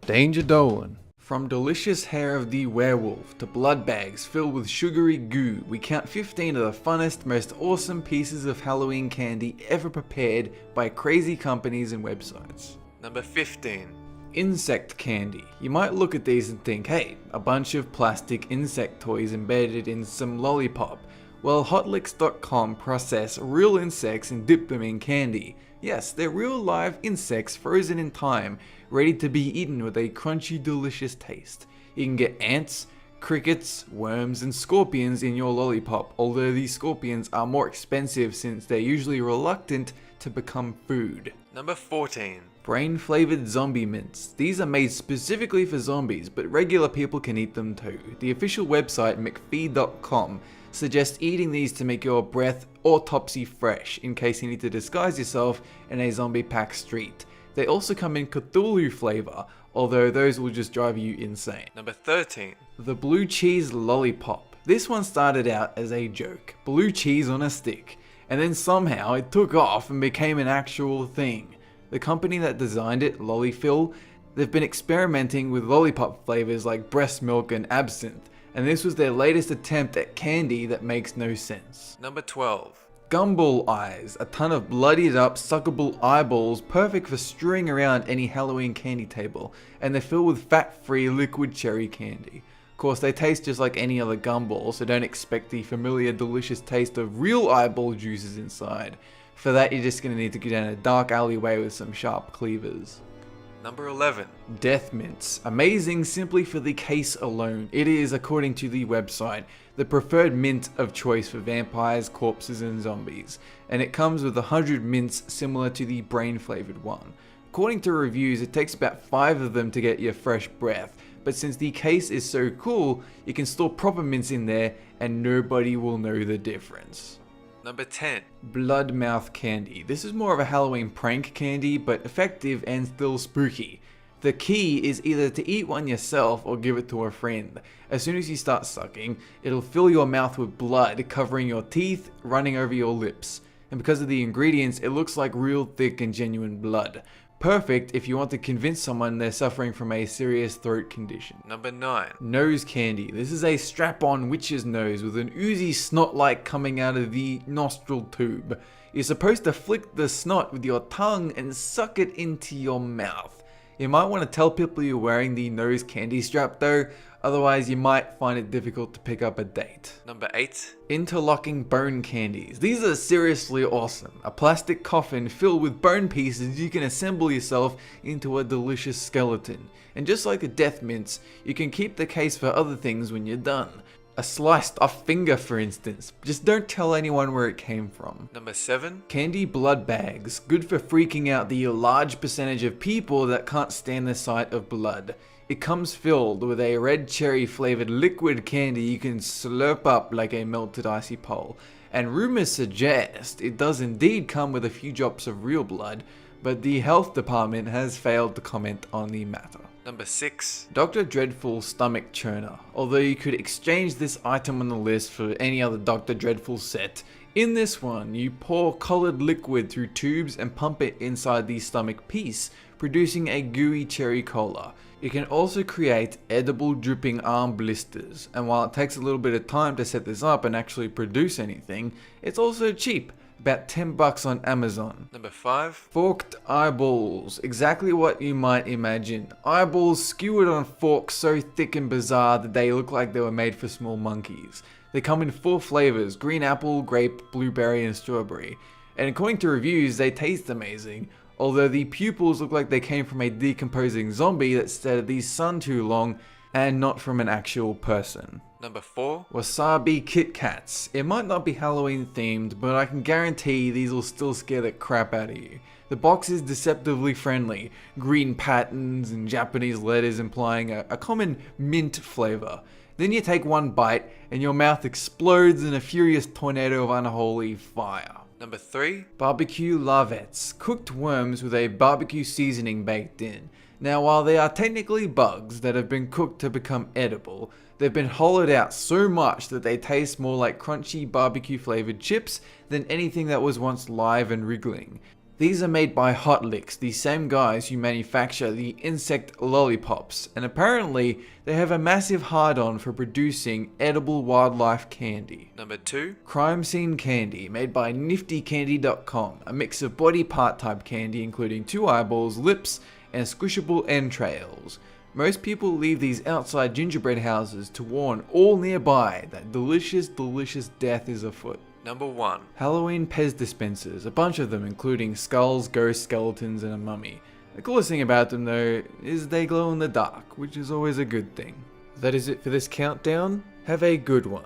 Danger Dolan. From delicious hair of the werewolf to blood bags filled with sugary goo, we count 15 of the funnest, most awesome pieces of Halloween candy ever prepared by crazy companies and websites. Number 15. Insect candy. You might look at these and think, hey, a bunch of plastic insect toys embedded in some lollipop. Well, hotlicks.com process real insects and dip them in candy. Yes, they're real live insects frozen in time, ready to be eaten with a crunchy, delicious taste. You can get ants, crickets, worms, and scorpions in your lollipop, although these scorpions are more expensive since they're usually reluctant to become food. Number 14. Brain-flavored zombie mints. These are made specifically for zombies, but regular people can eat them too. The official website, mcfee.com, suggests eating these to make your breath autopsy fresh in case you need to disguise yourself in a zombie-packed street. They also come in Cthulhu flavor, although those will just drive you insane. Number 13. The blue cheese lollipop. This one started out as a joke, blue cheese on a stick, and then somehow it took off and became an actual thing. The company that designed it, Lollifill, they've been experimenting with lollipop flavors like breast milk and absinthe, and this was their latest attempt at candy that makes no sense. Number 12. Gumball eyes, a ton of bloodied up, suckable eyeballs, perfect for strewing around any Halloween candy table, and they're filled with fat-free liquid cherry candy. Of course, they taste just like any other gumball, so don't expect the familiar delicious taste of real eyeball juices inside. For that, you're just going to need to go down a dark alleyway with some sharp cleavers. Number 11. Death mints. Amazing simply for the case alone. It is, according to the website, the preferred mint of choice for vampires, corpses, and zombies. And it comes with 100 mints similar to the brain-flavored one. According to reviews, it takes about 5 of them to get your fresh breath. But since the case is so cool, you can store proper mints in there and nobody will know the difference. Number 10. Blood mouth candy. This is more of a Halloween prank candy, but effective and still spooky. The key is either to eat one yourself or give it to a friend. As soon as you start sucking, it'll fill your mouth with blood, covering your teeth, running over your lips. And because of the ingredients, it looks like real thick and genuine blood. Perfect if you want to convince someone they're suffering from a serious throat condition. Number 9. Nose candy. This is a strap-on witch's nose with an oozy snot light coming out of the nostril tube. You're supposed to flick the snot with your tongue and suck it into your mouth. You might want to tell people you're wearing the nose candy strap though, otherwise you might find it difficult to pick up a date. Number 8. Interlocking bone candies. These are seriously awesome. A plastic coffin filled with bone pieces you can assemble yourself into a delicious skeleton. And just like the death mints, you can keep the case for other things when you're done. A sliced off finger, for instance. Just don't tell anyone where it came from. Number 7. Candy blood bags. Good for freaking out the large percentage of people that can't stand the sight of blood. It comes filled with a red cherry flavored liquid candy you can slurp up like a melted icy pole. And rumors suggest it does indeed come with a few drops of real blood, but the health department has failed to comment on the matter. Number 6. Dr. Dreadful Stomach Churner. Although you could exchange this item on the list for any other Dr. Dreadful set, in this one you pour colored liquid through tubes and pump it inside the stomach piece, producing a gooey cherry cola. You can also create edible dripping arm blisters, and while it takes a little bit of time to set this up and actually produce anything, it's also cheap. About $10 on Amazon. Number 5. Forked eyeballs. Exactly what you might imagine. Eyeballs skewered on forks so thick and bizarre that they look like they were made for small monkeys. They come in 4 flavors: green apple, grape, blueberry, and strawberry. And according to reviews, they taste amazing. Although the pupils look like they came from a decomposing zombie that stared at the sun too long and not from an actual person. Number 4. Wasabi Kit Kats. It might not be Halloween themed, but I can guarantee these will still scare the crap out of you. The box is deceptively friendly, green patterns and Japanese letters implying a common mint flavor. Then you take one bite and your mouth explodes in a furious tornado of unholy fire. Number 3. Barbecue Larvettes. Cooked worms with a barbecue seasoning baked in. Now, while they are technically bugs that have been cooked to become edible, they've been hollowed out so much that they taste more like crunchy barbecue flavored chips than anything that was once live and wriggling. These are made by Hot Licks, the same guys who manufacture the insect lollipops, and apparently they have a massive hard-on for producing edible wildlife candy. Number 2. Crime Scene Candy, made by niftycandy.com, a mix of body part type candy including 2 eyeballs, lips, and squishable entrails. Most people leave these outside gingerbread houses to warn all nearby that delicious, delicious death is afoot. Number 1. Halloween Pez dispensers, a bunch of them including skulls, ghosts, skeletons, and a mummy. The coolest thing about them though is they glow in the dark, which is always a good thing. That is it for this countdown. Have a good one.